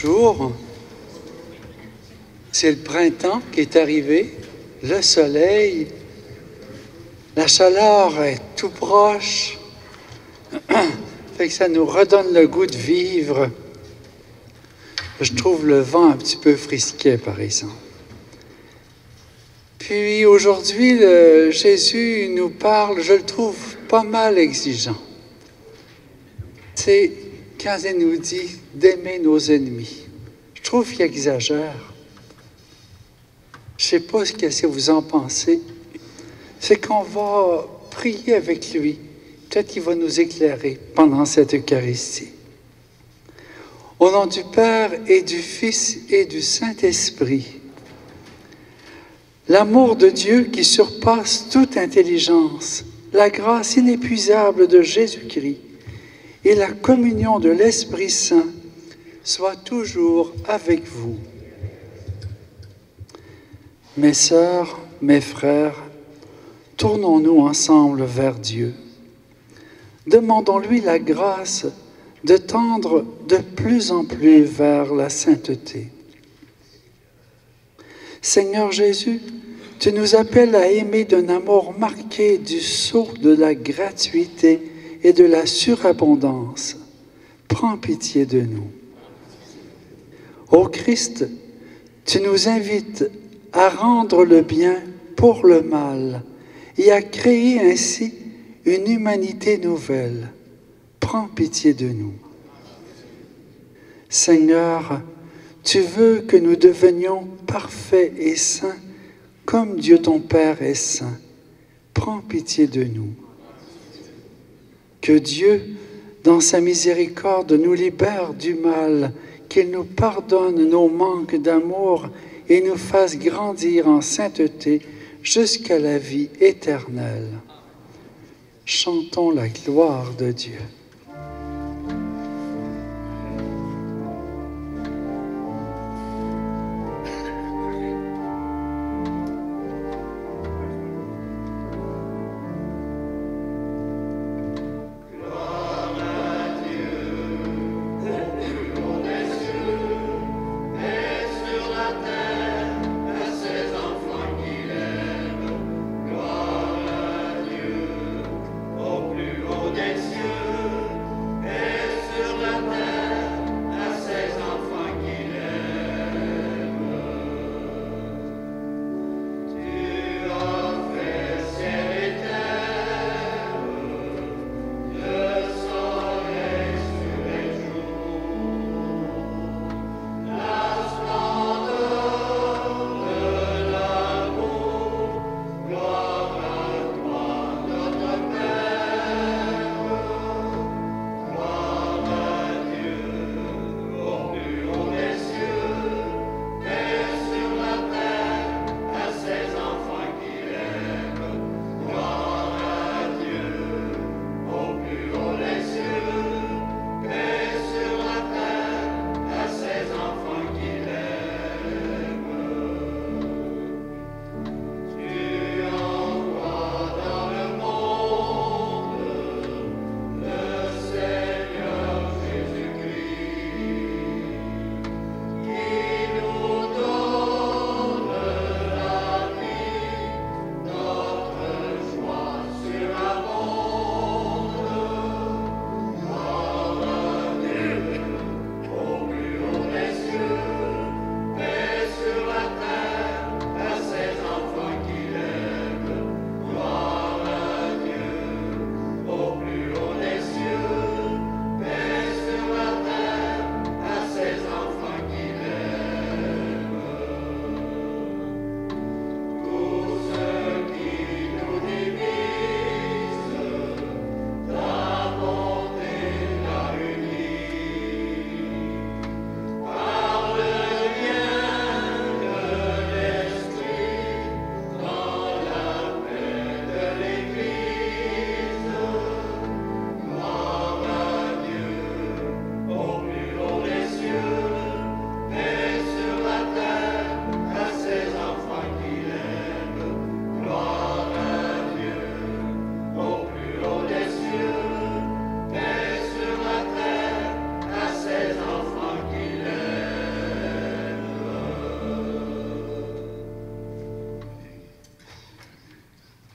Bonjour. C'est le printemps qui est arrivé, le soleil, la chaleur est tout proche. Fait que ça nous redonne le goût de vivre. Je trouve le vent un petit peu frisquet, par exemple. Puis aujourd'hui, Jésus nous parle, je le trouve pas mal exigeant. C'est quand il nous dit d'aimer nos ennemis. Je trouve qu'il exagère. Je ne sais pas ce que vous en pensez. C'est qu'on va prier avec lui. Peut-être qu'il va nous éclairer pendant cette Eucharistie. Au nom du Père et du Fils et du Saint-Esprit, l'amour de Dieu qui surpasse toute intelligence, la grâce inépuisable de Jésus-Christ et la communion de l'Esprit Saint soient toujours avec vous. Mes sœurs, mes frères, tournons-nous ensemble vers Dieu. Demandons-lui la grâce de tendre de plus en plus vers la sainteté. Seigneur Jésus, tu nous appelles à aimer d'un amour marqué du sceau de la gratuité et de la surabondance. Prends pitié de nous. Ô Christ, tu nous invites à rendre le bien pour le mal et à créer ainsi une humanité nouvelle. Prends pitié de nous. Seigneur, tu veux que nous devenions parfaits et saints comme Dieu ton Père est saint. Prends pitié de nous. Que Dieu, dans sa miséricorde, nous libère du mal, qu'il nous pardonne nos manques d'amour et nous fasse grandir en sainteté jusqu'à la vie éternelle. Chantons la gloire de Dieu. Au plus haut des cieux.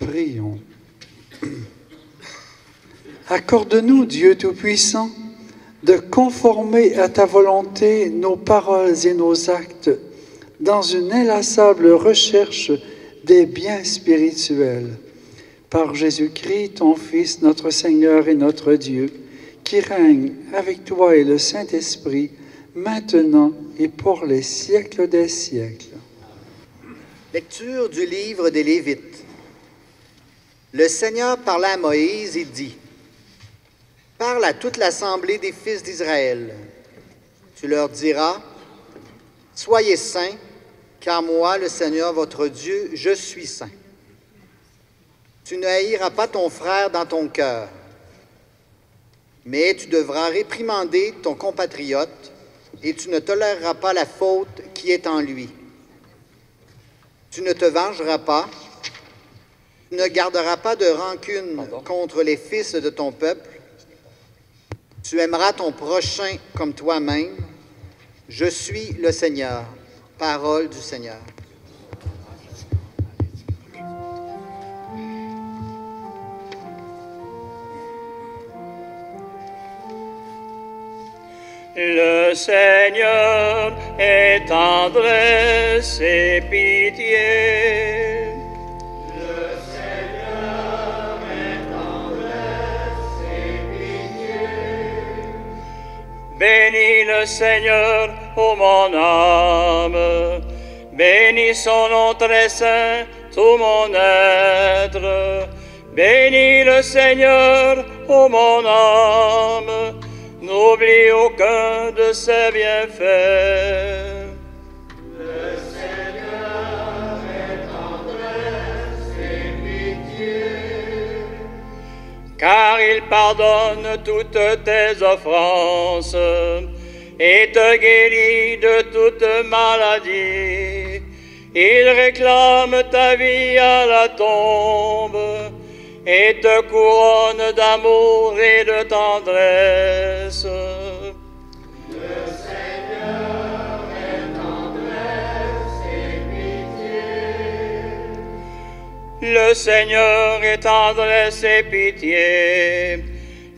Prions. Accorde-nous, Dieu Tout-Puissant, de conformer à ta volonté nos paroles et nos actes dans une inlassable recherche des biens spirituels. Par Jésus-Christ, ton Fils, notre Seigneur et notre Dieu, qui règne avec toi et le Saint-Esprit, maintenant et pour les siècles des siècles. Lecture du livre des Lévites. Le Seigneur parla à Moïse et dit: « Parle à toute l'assemblée des fils d'Israël. Tu leur diras: Soyez saints, car moi, le Seigneur votre Dieu, je suis saint. Tu ne haïras pas ton frère dans ton cœur, mais tu devras réprimander ton compatriote et tu ne toléreras pas la faute qui est en lui. Tu ne te vengeras pas, tu ne garderas pas de rancune contre les fils de ton peuple. Tu aimeras ton prochain comme toi-même. Je suis le Seigneur. » Parole du Seigneur. Le Seigneur est tendresse et pitié. Le Seigneur est tendresse et pitié. Bénis le Seigneur, ô mon âme. Bénis son nom très saint, tout mon être. Bénis le Seigneur, ô mon âme. N'oublie aucun de ses bienfaits. Le Seigneur est tendresse et pitié. Car il pardonne toutes tes offenses et te guérit de toute maladie. Il réclame ta vie à la tombe et te couronne d'amour et de tendresse. Le Seigneur est tendresse et pitié. Le Seigneur est tendresse et pitié,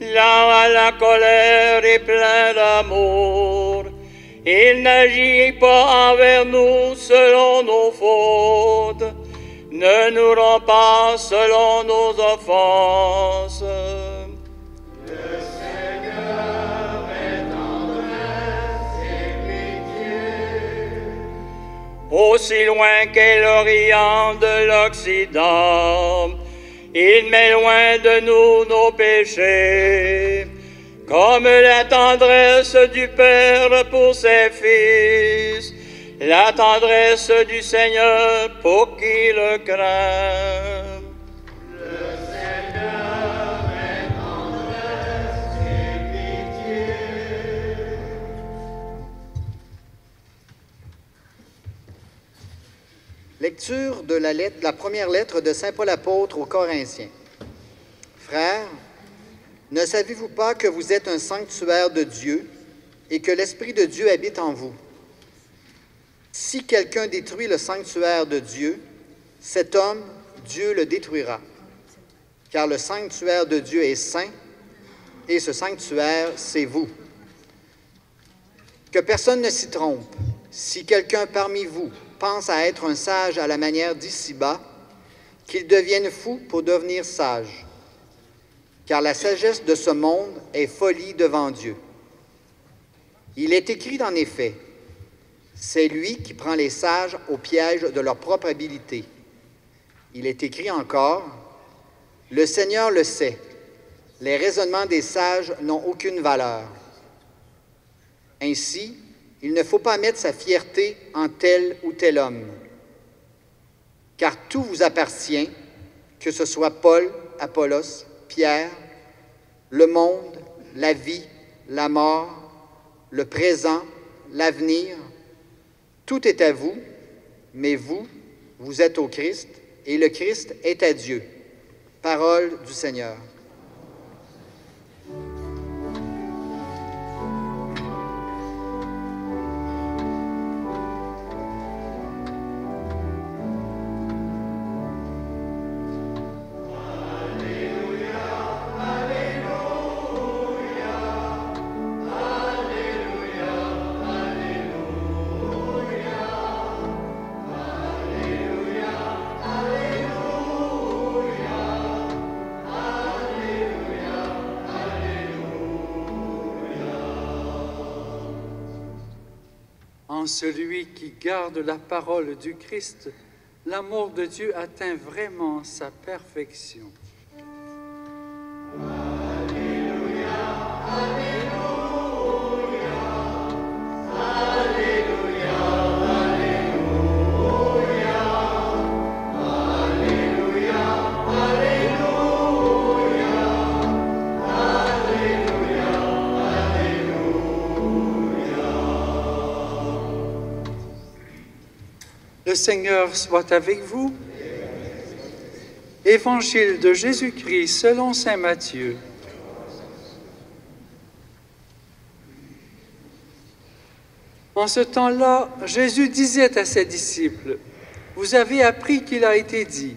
lent à la colère et plein d'amour. Il n'agit pas envers nous selon nos fautes, ne nous rend pas selon nos offenses. Le Seigneur est tendresse et pitié. Aussi loin qu'est l'Orient de l'Occident, il met loin de nous nos péchés, comme la tendresse du Père pour ses fils, la tendresse du Seigneur pour qui le craint. Le Seigneur est tendresse et pitié. Lecture de la première lettre de saint Paul apôtre aux Corinthiens. Frères, ne savez-vous pas que vous êtes un sanctuaire de Dieu et que l'Esprit de Dieu habite en vous? Si quelqu'un détruit le sanctuaire de Dieu, cet homme, Dieu le détruira. Car le sanctuaire de Dieu est saint, et ce sanctuaire, c'est vous. Que personne ne s'y trompe. Si quelqu'un parmi vous pense à être un sage à la manière d'ici-bas, qu'il devienne fou pour devenir sage. Car la sagesse de ce monde est folie devant Dieu. Il est écrit en effet, c'est lui qui prend les sages au piège de leur propre habileté. Il est écrit encore, le Seigneur le sait, les raisonnements des sages n'ont aucune valeur. Ainsi, il ne faut pas mettre sa fierté en tel ou tel homme, car tout vous appartient, que ce soit Paul, Apollos, Pierre, le monde, la vie, la mort, le présent, l'avenir, tout est à vous, mais vous, vous êtes au Christ, et le Christ est à Dieu. Parole du Seigneur. celui qui garde la parole du Christ, l'amour de Dieu atteint vraiment sa perfection. Le Seigneur soit avec vous. Évangile de Jésus-Christ selon saint Matthieu. En ce temps-là, Jésus disait à ses disciples, « Vous avez appris qu'il a été dit,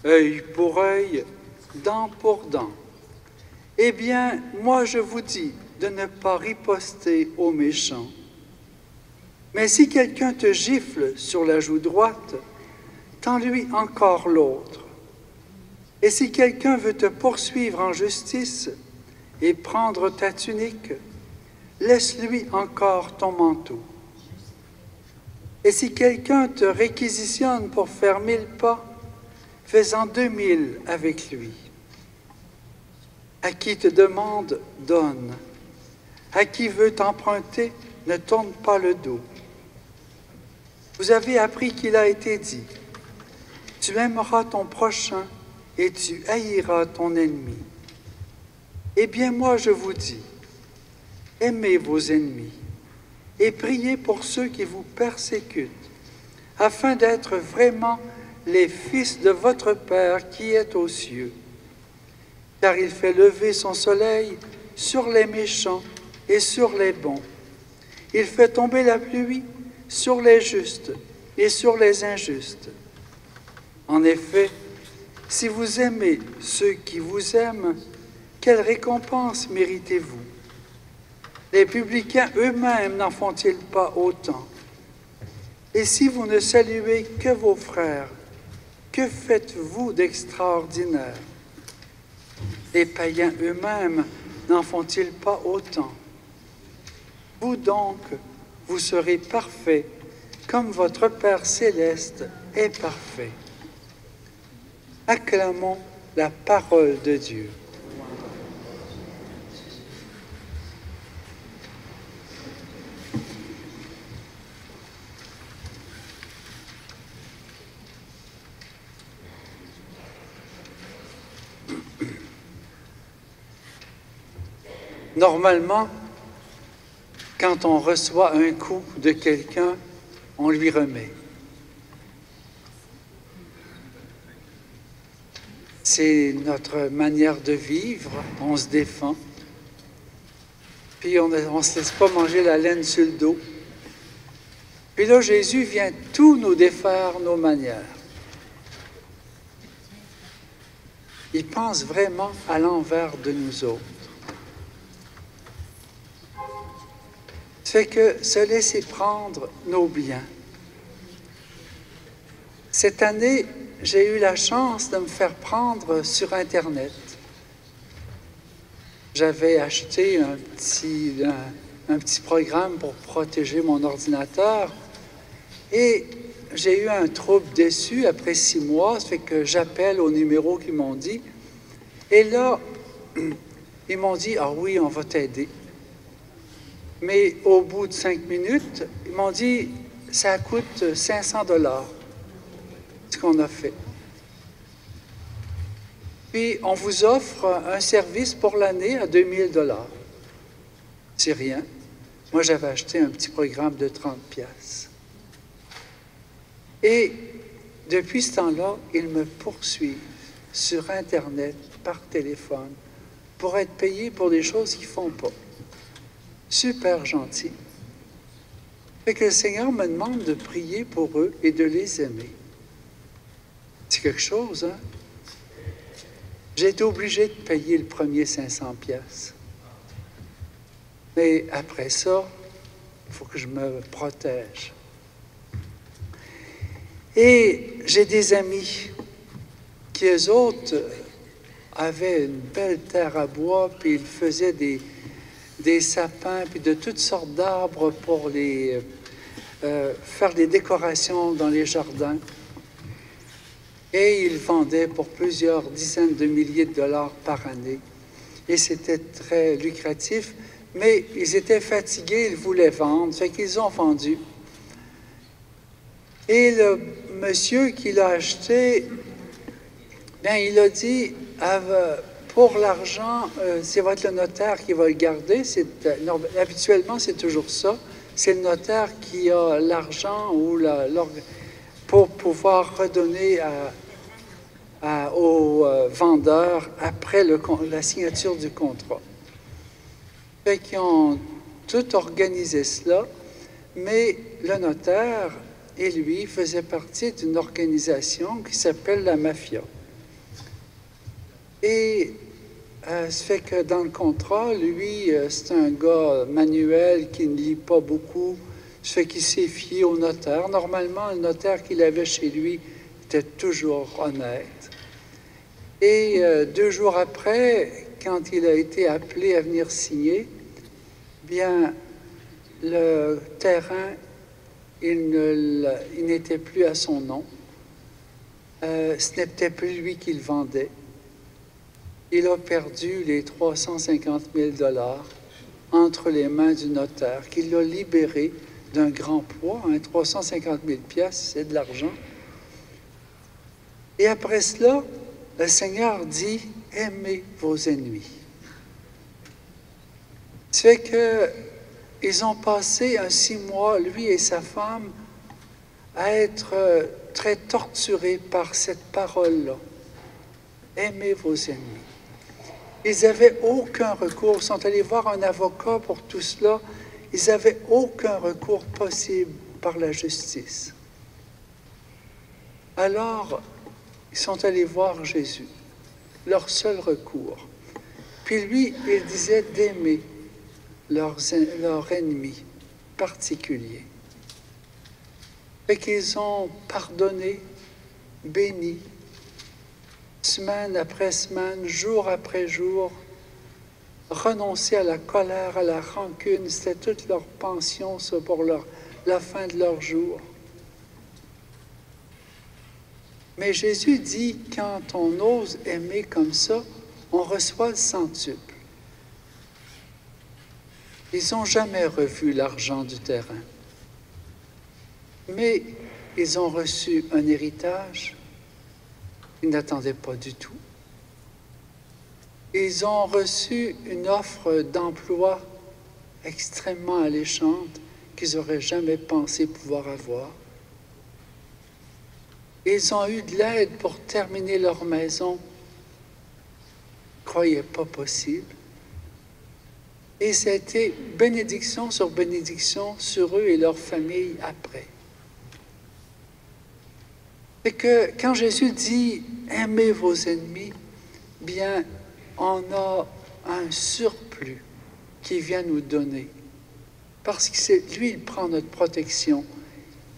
œil pour œil, dent pour dent. Eh bien, moi je vous dis de ne pas riposter aux méchants. Mais si quelqu'un te gifle sur la joue droite, tends-lui encore l'autre. Et si quelqu'un veut te poursuivre en justice et prendre ta tunique, laisse-lui encore ton manteau. Et si quelqu'un te réquisitionne pour faire 1000 pas, fais-en 2000 avec lui. À qui te demande, donne. À qui veut t'emprunter, ne tourne pas le dos. Vous avez appris qu'il a été dit, « Tu aimeras ton prochain et tu haïras ton ennemi. » Eh bien, moi, je vous dis, aimez vos ennemis et priez pour ceux qui vous persécutent, afin d'être vraiment les fils de votre Père qui est aux cieux. Car il fait lever son soleil sur les méchants et sur les bons. Il fait tomber la pluie sur les justes et sur les injustes. En effet, si vous aimez ceux qui vous aiment, quelle récompense méritez-vous? Les publicains eux-mêmes n'en font-ils pas autant? Et si vous ne saluez que vos frères, que faites-vous d'extraordinaire? Les païens eux-mêmes n'en font-ils pas autant? Vous donc, vous serez parfaits, comme votre Père céleste est parfait. Acclamons la parole de Dieu. Normalement, quand on reçoit un coup de quelqu'un, on lui remet. C'est notre manière de vivre, on se défend, puis on ne se laisse pas manger la laine sur le dos. Puis là, Jésus vient tout nous défaire nos manières. Il pense vraiment à l'envers de nous autres. Fait que se laisser prendre nos biens. Cette année, j'ai eu la chance de me faire prendre sur Internet. J'avais acheté un petit programme pour protéger mon ordinateur et j'ai eu un trouble déçu après 6 mois. Ça fait que j'appelle au numéro qu'ils m'ont dit. Et là, ils m'ont dit « Ah oui, on va t'aider ». Mais au bout de 5 minutes, ils m'ont dit « Ça coûte 500 $. Ce qu'on a fait. Puis, on vous offre un service pour l'année à 2000 $. C'est rien. Moi, j'avais acheté un petit programme de 30 $. Et depuis ce temps-là, ils me poursuivent sur Internet, par téléphone, pour être payés pour des choses qu'ils ne font pas. Super gentil. Fait que le Seigneur me demande de prier pour eux et de les aimer. C'est quelque chose, hein? J'ai été obligé de payer le premier 500 $. Mais après ça, il faut que je me protège. Et j'ai des amis qui, eux autres, avaient une belle terre à bois, puis ils faisaient des sapins, puis de toutes sortes d'arbres pour les faire des décorations dans les jardins. Et ils vendaient pour plusieurs dizaines de milliers de dollars par année. Et c'était très lucratif, mais ils étaient fatigués, ils voulaient vendre, fait qu'ils ont vendu. Et le monsieur qui l'a acheté, bien, il a dit, pour l'argent, c'est votre notaire qui va le garder. Habituellement, c'est toujours ça. C'est le notaire qui a l'argent ou pour pouvoir redonner au vendeur après la signature du contrat. Fait qu'ils ont tout organisé cela, mais le notaire et lui faisaient partie d'une organisation qui s'appelle la mafia. Et ça fait que dans le contrat, lui, c'est un gars manuel qui ne lit pas beaucoup, ça fait qu'il s'est fié au notaire. Normalement, le notaire qu'il avait chez lui était toujours honnête. Et 2 jours après, quand il a été appelé à venir signer, bien, le terrain, il n'était plus à son nom. Ce n'était plus lui qui le vendait. Il a perdu les 350 000 $ entre les mains du notaire, qui l'a libéré d'un grand poids. 350 000 $, c'est de l'argent. Et après cela, le Seigneur dit, « Aimez vos ennemis ». C'est qu'ils ont passé 6 mois, lui et sa femme, à être très torturés par cette parole-là. « Aimez vos ennemis ». Ils n'avaient aucun recours. Ils sont allés voir un avocat pour tout cela. Ils n'avaient aucun recours possible par la justice. Alors, ils sont allés voir Jésus, leur seul recours. Puis lui, il disait d'aimer leur ennemi particulier. Et qu'ils ont pardonné, béni, semaine après semaine, jour après jour, renoncé à la colère, à la rancune. C'était toute leur pension, ça, pour la fin de leur jour. Mais Jésus dit, quand on ose aimer comme ça, on reçoit le centuple. Ils n'ont jamais revu l'argent du terrain. Mais ils ont reçu un héritage qu'ils n'attendaient pas du tout. Ils ont reçu une offre d'emploi extrêmement alléchante qu'ils n'auraient jamais pensé pouvoir avoir. Ils ont eu de l'aide pour terminer leur maison. Ils ne croyaient pas possible. Et c'était bénédiction sur bénédiction sur eux et leur famille après. Et que quand Jésus dit « Aimez vos ennemis », bien, on a un surplus qui vient nous donner. Parce que c'est lui, il prend notre protection.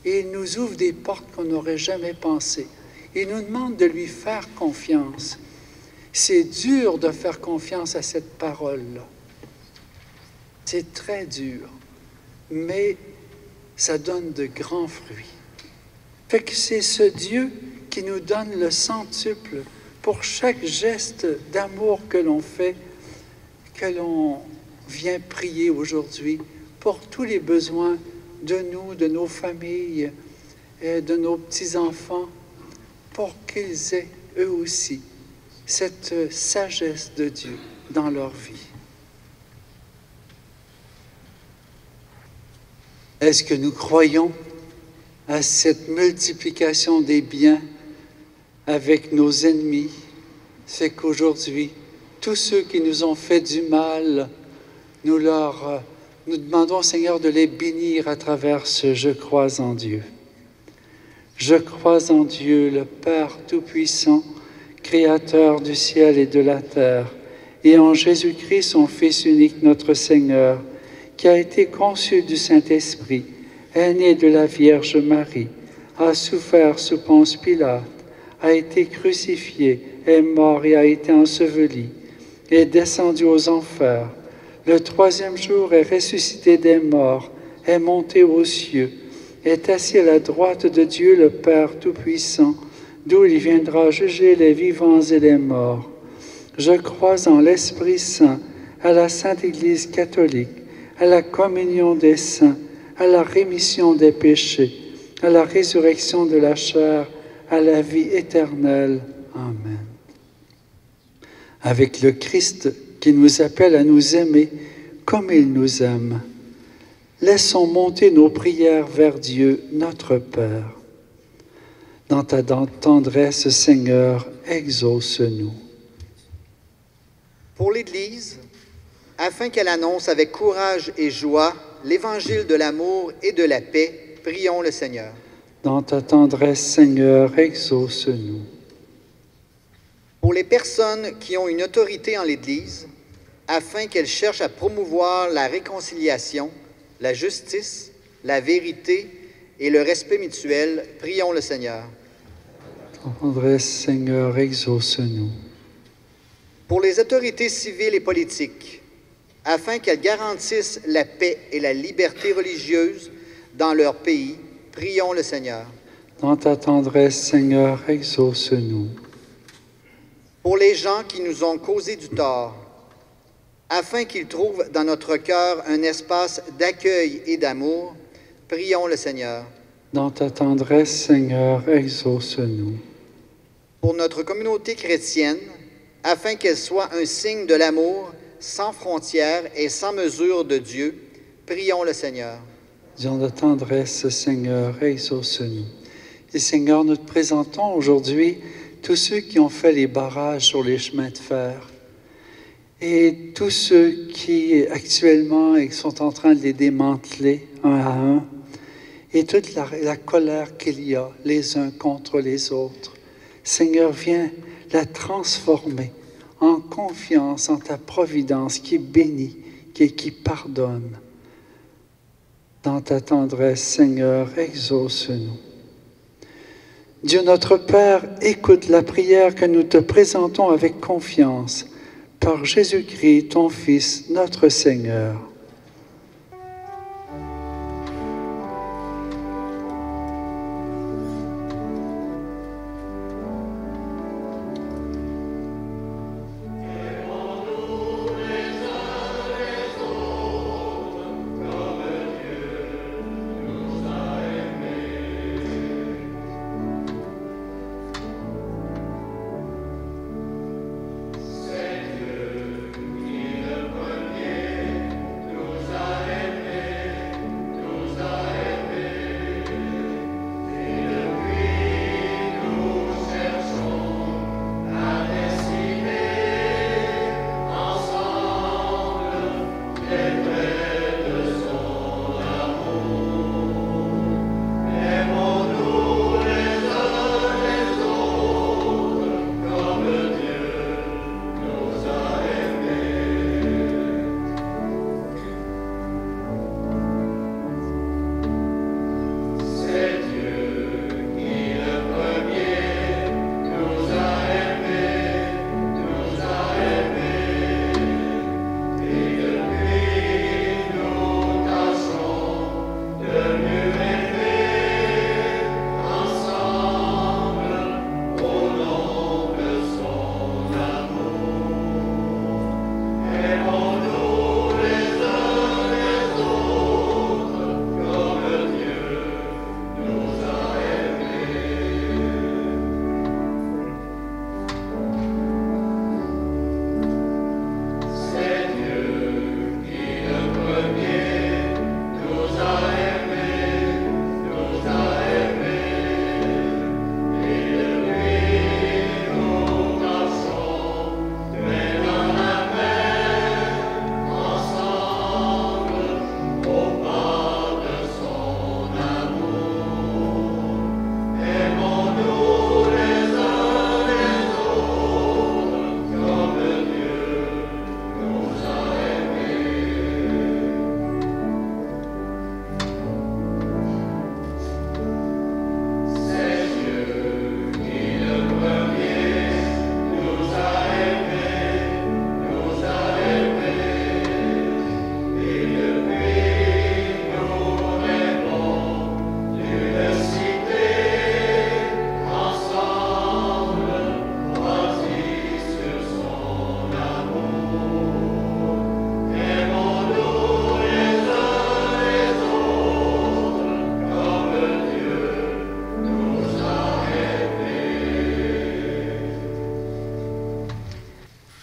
Et il nous ouvre des portes qu'on n'aurait jamais pensées. Il nous demande de lui faire confiance. C'est dur de faire confiance à cette parole-là. C'est très dur, mais ça donne de grands fruits. Fait que c'est ce Dieu qui nous donne le centuple pour chaque geste d'amour que l'on fait, que l'on vient prier aujourd'hui, pour tous les besoins de nous, de nos familles, et de nos petits-enfants, pour qu'ils aient eux aussi cette sagesse de Dieu dans leur vie. Est-ce que nous croyons à cette multiplication des biens avec nos ennemis? C'est qu'aujourd'hui, tous ceux qui nous ont fait du mal, nous demandons au Seigneur de les bénir à travers ce « Je crois en Dieu ». Je crois en Dieu, le Père Tout-Puissant, Créateur du ciel et de la terre, et en Jésus-Christ, son Fils unique, notre Seigneur, qui a été conçu du Saint-Esprit, est né de la Vierge Marie, a souffert sous Ponce Pilate, a été crucifié, est mort et a été enseveli, est descendu aux enfers. Le 3e jour est ressuscité des morts, est monté aux cieux, est assis à la droite de Dieu le Père Tout-Puissant, d'où il viendra juger les vivants et les morts. Je crois en l'Esprit Saint, à la Sainte Église catholique, à la communion des saints, à la rémission des péchés, à la résurrection de la chair, à la vie éternelle. Amen. Avec le Christ qui nous appelle à nous aimer comme il nous aime, laissons monter nos prières vers Dieu, notre Père. Dans ta tendresse, Seigneur, exauce-nous. Pour l'Église, afin qu'elle annonce avec courage et joie l'évangile de l'amour et de la paix, prions le Seigneur. Dans ta tendresse, Seigneur, exauce-nous. Pour les personnes qui ont une autorité en l'Église, afin qu'elles cherchent à promouvoir la réconciliation, la justice, la vérité et le respect mutuel, prions le Seigneur. Tendresse, Seigneur, exauce-nous. Pour les autorités civiles et politiques, afin qu'elles garantissent la paix et la liberté religieuse dans leur pays, prions le Seigneur. Dans ta tendresse, Seigneur, exauce-nous. Pour les gens qui nous ont causé du tort, afin qu'ils trouvent dans notre cœur un espace d'accueil et d'amour, prions le Seigneur. Dans ta tendresse, Seigneur, exauce-nous. Pour notre communauté chrétienne, afin qu'elle soit un signe de l'amour sans frontières et sans mesure de Dieu, prions le Seigneur. Dans ta tendresse, Seigneur, exauce-nous. Et Seigneur, nous te présentons aujourd'hui tous ceux qui ont fait les barrages sur les chemins de fer et tous ceux qui actuellement sont en train de les démanteler un à un et toute la colère qu'il y a les uns contre les autres. Seigneur, viens la transformer en confiance en ta providence qui bénit, qui pardonne. Dans ta tendresse, Seigneur, exauce-nous. Dieu notre Père, écoute la prière que nous te présentons avec confiance par Jésus-Christ, ton Fils, notre Seigneur. C'est Dieu qui le premier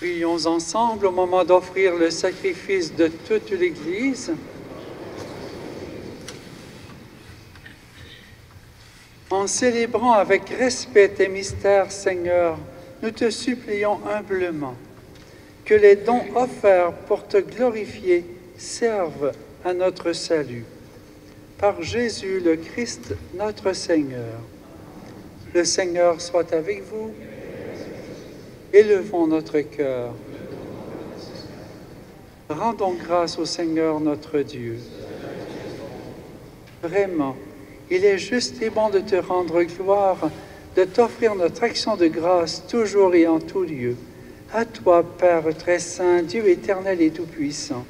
Prions ensemble au moment d'offrir le sacrifice de toute l'Église. En célébrant avec respect tes mystères, Seigneur, nous te supplions humblement que les dons offerts pour te glorifier servent à notre salut. Par Jésus le Christ, notre Seigneur. Le Seigneur soit avec vous. Élevons notre cœur. Rendons grâce au Seigneur notre Dieu. Vraiment, il est juste et bon de te rendre gloire, de t'offrir notre action de grâce toujours et en tout lieu. À toi, Père très saint, Dieu éternel et tout-puissant.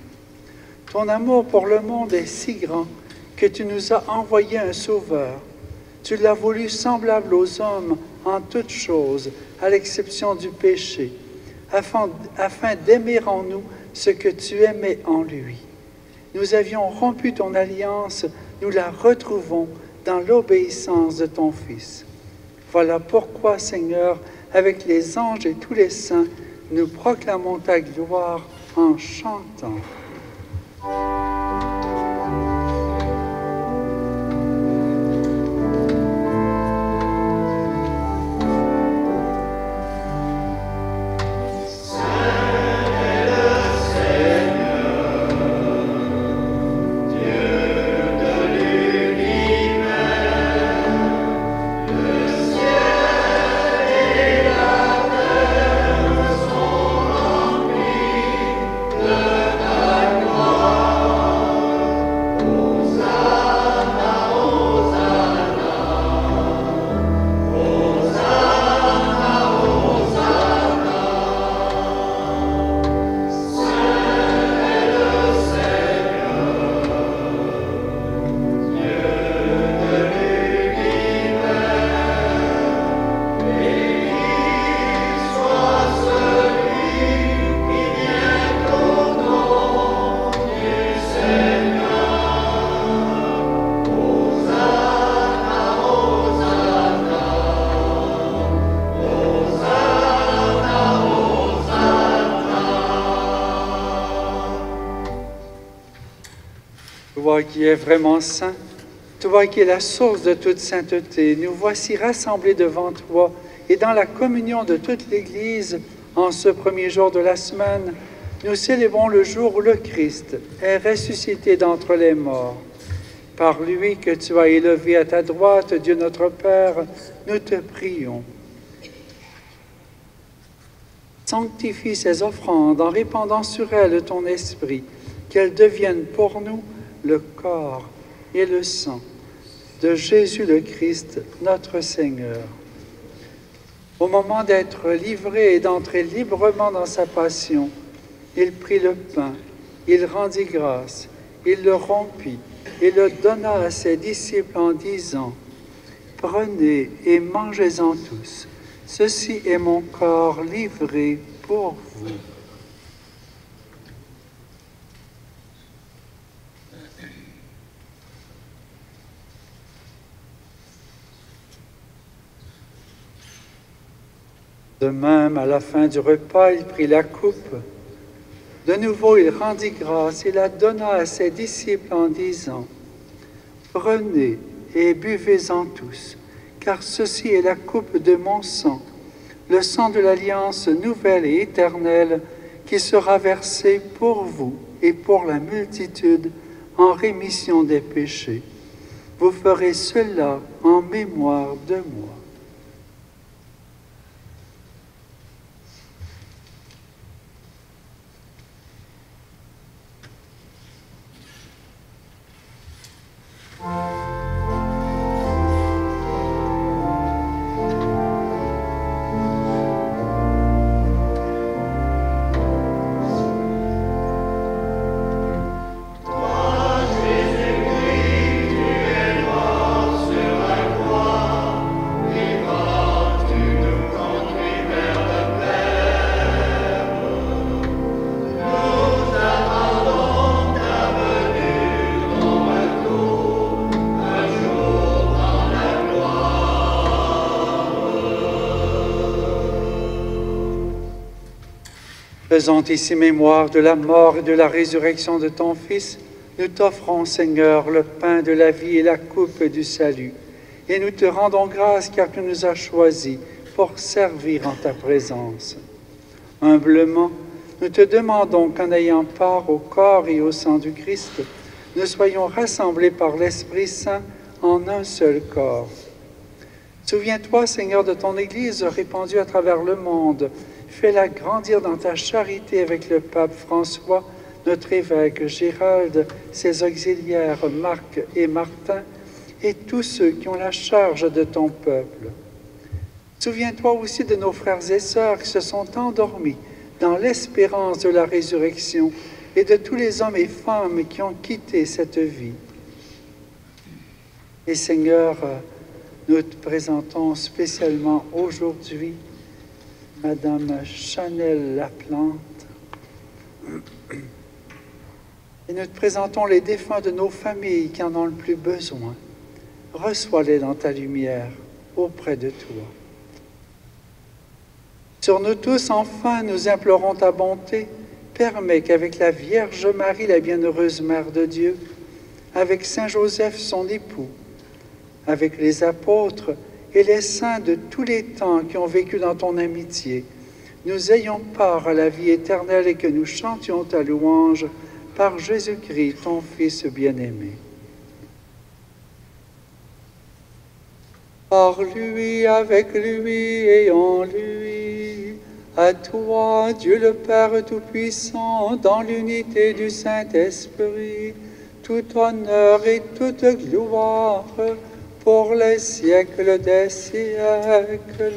Ton amour pour le monde est si grand que tu nous as envoyé un Sauveur. Tu l'as voulu semblable aux hommes en toutes choses, à l'exception du péché, afin d'aimer en nous ce que tu aimais en lui. Nous avions rompu ton alliance, nous la retrouvons dans l'obéissance de ton Fils. Voilà pourquoi, Seigneur, avec les anges et tous les saints, nous proclamons ta gloire en chantant. Toi qui es vraiment saint, toi qui es la source de toute sainteté, nous voici rassemblés devant toi et dans la communion de toute l'Église, en ce premier jour de la semaine, nous célébrons le jour où le Christ est ressuscité d'entre les morts. Par lui que tu as élevé à ta droite, Dieu notre Père, nous te prions. Sanctifie ces offrandes en répandant sur elles ton esprit, qu'elles deviennent pour nous le corps et le sang de Jésus le Christ, notre Seigneur. Au moment d'être livré et d'entrer librement dans sa passion, il prit le pain, il rendit grâce, il le rompit et le donna à ses disciples en disant : « Prenez et mangez-en tous. Ceci est mon corps livré pour vous. » De même, à la fin du repas, il prit la coupe. De nouveau, il rendit grâce et la donna à ses disciples en disant : « Prenez et buvez-en tous, car ceci est la coupe de mon sang, le sang de l'alliance nouvelle et éternelle qui sera versé pour vous et pour la multitude en rémission des péchés. Vous ferez cela en mémoire de moi. » Jésus-Christ, tu es mort sur la croix. Faisant ici mémoire de la mort et de la résurrection de ton Fils, nous t'offrons, Seigneur, le pain de la vie et la coupe du salut. Et nous te rendons grâce car tu nous as choisis pour servir en ta présence. Humblement, nous te demandons qu'en ayant part au corps et au sang du Christ, nous soyons rassemblés par l'Esprit Saint en un seul corps. Souviens-toi, Seigneur, de ton Église répandue à travers le monde. Fais-la grandir dans ta charité avec le pape François, notre évêque Gérald, ses auxiliaires Marc et Martin, et tous ceux qui ont la charge de ton peuple. Souviens-toi aussi de nos frères et sœurs qui se sont endormis dans l'espérance de la résurrection et de tous les hommes et femmes qui ont quitté cette vie. Et Seigneur, nous te présentons spécialement aujourd'hui Madame Chanel Laplante. Et nous te présentons les défunts de nos familles qui en ont le plus besoin. Reçois-les dans ta lumière, auprès de toi. Sur nous tous, enfin, nous implorons ta bonté. Permets qu'avec la Vierge Marie, la bienheureuse Mère de Dieu, avec Saint Joseph, son époux, avec les apôtres et les saints de tous les temps qui ont vécu dans ton amitié, nous ayons part à la vie éternelle et que nous chantions ta louange par Jésus-Christ, ton Fils bien-aimé. Par lui, avec lui et en lui, à toi, Dieu le Père Tout-Puissant, dans l'unité du Saint-Esprit, tout honneur et toute gloire pour les siècles des siècles.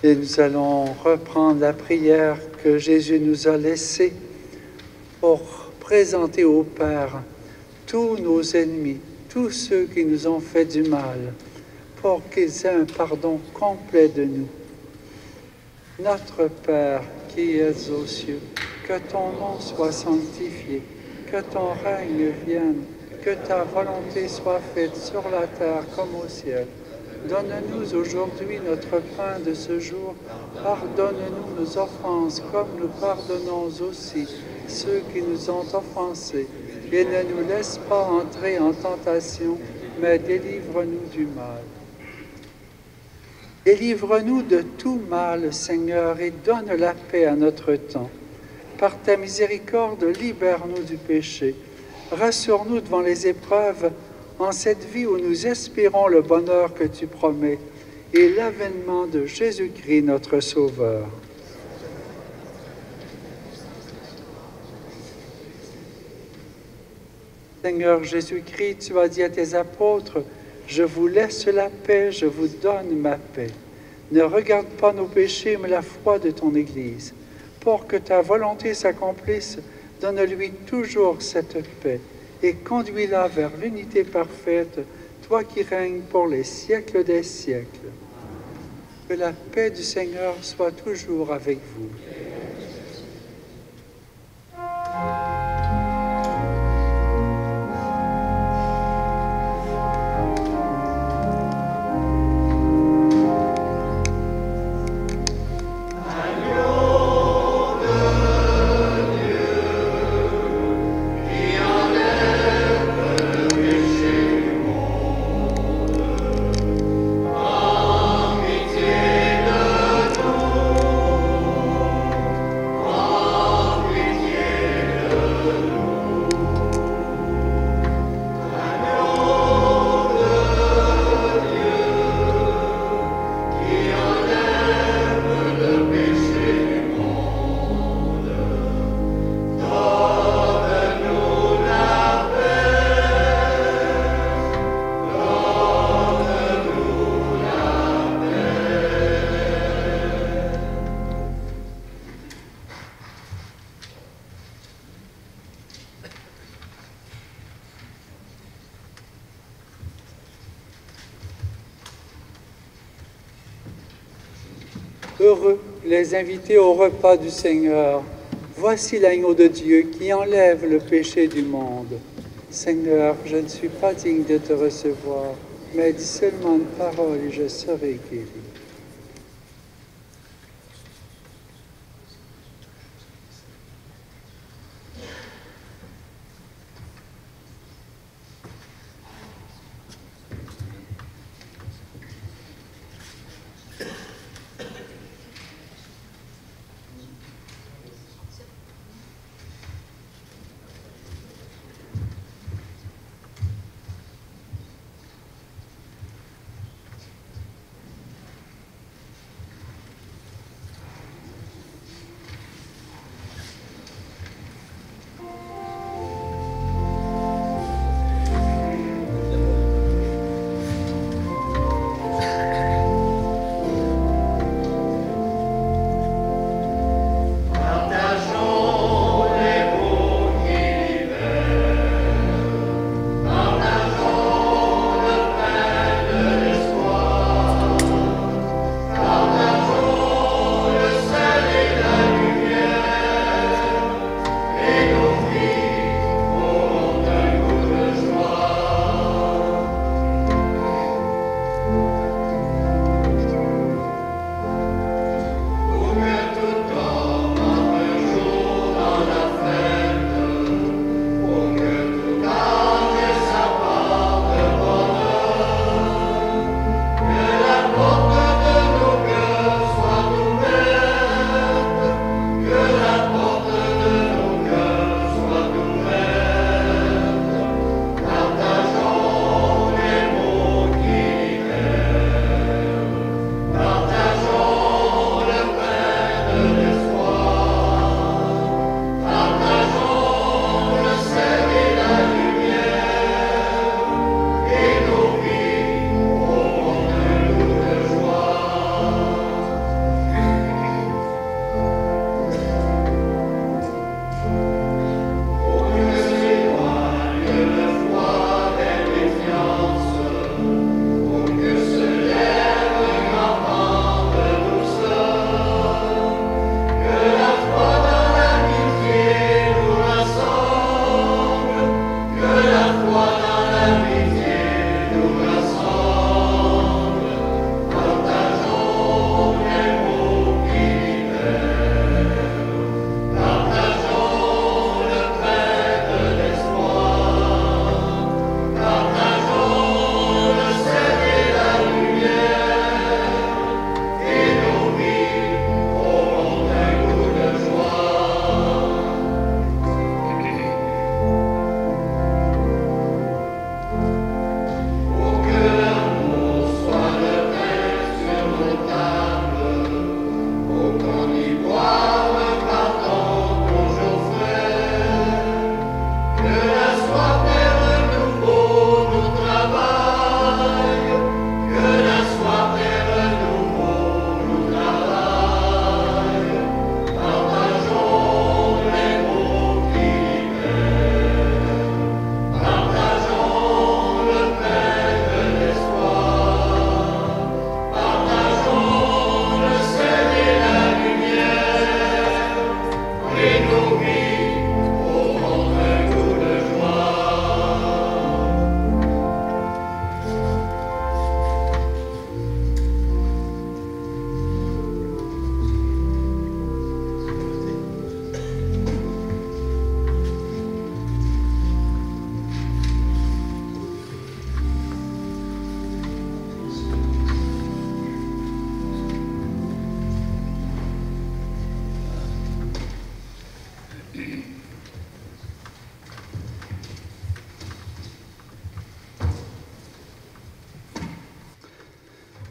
Et nous allons reprendre la prière que Jésus nous a laissée pour présenter au Père tous nos ennemis, tous ceux qui nous ont fait du mal, pour qu'ils aient un pardon complet de nous. Notre Père qui es aux cieux, que ton nom soit sanctifié, que ton règne vienne, que ta volonté soit faite sur la terre comme au ciel. Donne-nous aujourd'hui notre pain de ce jour. Pardonne-nous nos offenses comme nous pardonnons aussi ceux qui nous ont offensés. Et ne nous laisse pas entrer en tentation, mais délivre-nous du mal. Délivre-nous de tout mal, Seigneur, et donne la paix à notre temps. Par ta miséricorde, libère-nous du péché. Rassure-nous devant les épreuves, en cette vie où nous espérons le bonheur que tu promets et l'avènement de Jésus-Christ, notre Sauveur. Seigneur Jésus-Christ, tu as dit à tes apôtres, « Je vous laisse la paix, je vous donne ma paix. Ne regarde pas nos péchés, mais la foi de ton Église. Pour que ta volonté s'accomplisse, donne-lui toujours cette paix. Et conduis-la vers l'unité parfaite, toi qui règnes pour les siècles des siècles. Que la paix du Seigneur soit toujours avec vous. Heureux les invités au repas du Seigneur. Voici l'agneau de Dieu qui enlève le péché du monde. Seigneur, je ne suis pas digne de te recevoir, mais dis seulement une parole et je serai guéri.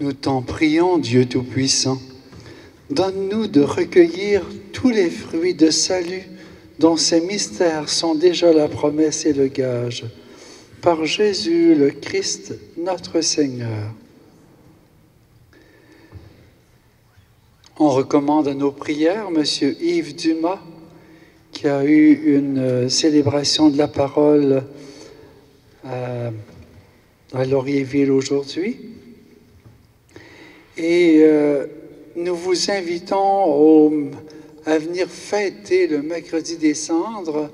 Nous t'en prions, Dieu Tout-Puissant. Donne-nous de recueillir tous les fruits de salut dont ces mystères sont déjà la promesse et le gage. Par Jésus le Christ, notre Seigneur. On recommande à nos prières M. Yves Dumas, qui a eu une célébration de la parole à Laurierville aujourd'hui. Et nous vous invitons à venir fêter le mercredi des cendres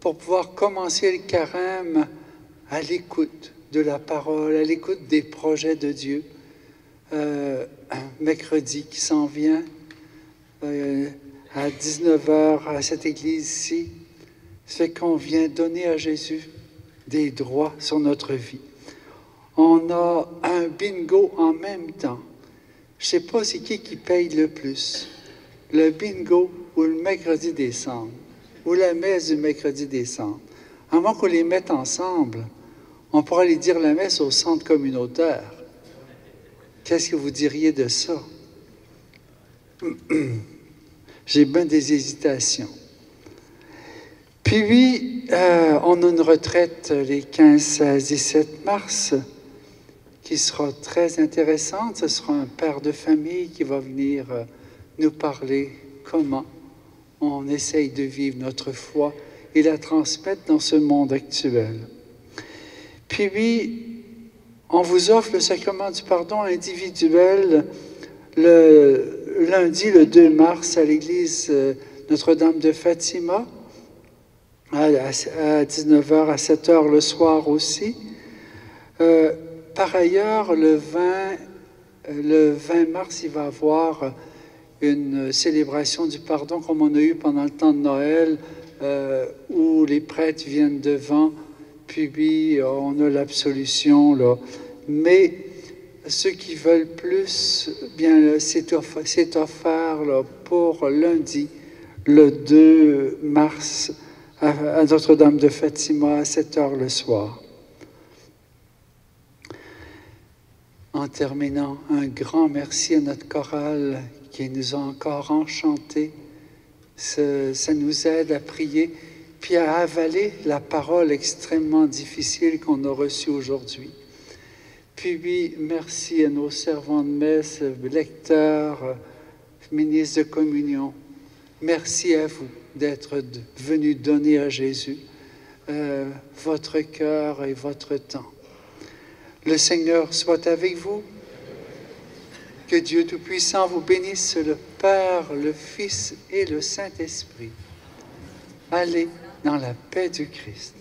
pour pouvoir commencer le carême à l'écoute de la parole, à l'écoute des projets de Dieu. Mercredi qui s'en vient à 19h à cette église ici, c'est qu'on vient donner à Jésus des droits sur notre vie. On a un bingo en même temps. Je ne sais pas c'est qui paye le plus, le bingo ou le mercredi des cendres, ou la messe du mercredi des cendres. À moins qu'on les mette ensemble, on pourra aller dire la messe au centre communautaire. Qu'est-ce que vous diriez de ça? J'ai bien des hésitations. Puis, on a une retraite les 15, 16 et 17 mars qui sera très intéressante. Ce sera un père de famille qui va venir nous parler comment on essaye de vivre notre foi et la transmettre dans ce monde actuel. Puis, on vous offre le sacrement du pardon individuel le lundi, le 2 mars, à l'église Notre-Dame de Fatima, à 19h, à 7h le soir aussi. Par ailleurs, le 20 mars, il va y avoir une célébration du pardon comme on a eu pendant le temps de Noël, où les prêtres viennent devant, puis on a l'absolution, là. Mais ceux qui veulent plus, bien, c'est offert là, pour lundi, le 2 mars, à Notre-Dame de Fatima, à 7h le soir. En terminant, un grand merci à notre chorale qui nous a encore enchantés. Ça nous aide à prier, puis à avaler la parole extrêmement difficile qu'on a reçue aujourd'hui. Puis merci à nos servants de messe, lecteurs, ministres de communion. Merci à vous d'être venus donner à Jésus votre cœur et votre temps. Le Seigneur soit avec vous. Que Dieu Tout-Puissant vous bénisse, le Père, le Fils et le Saint-Esprit. Allez dans la paix du Christ.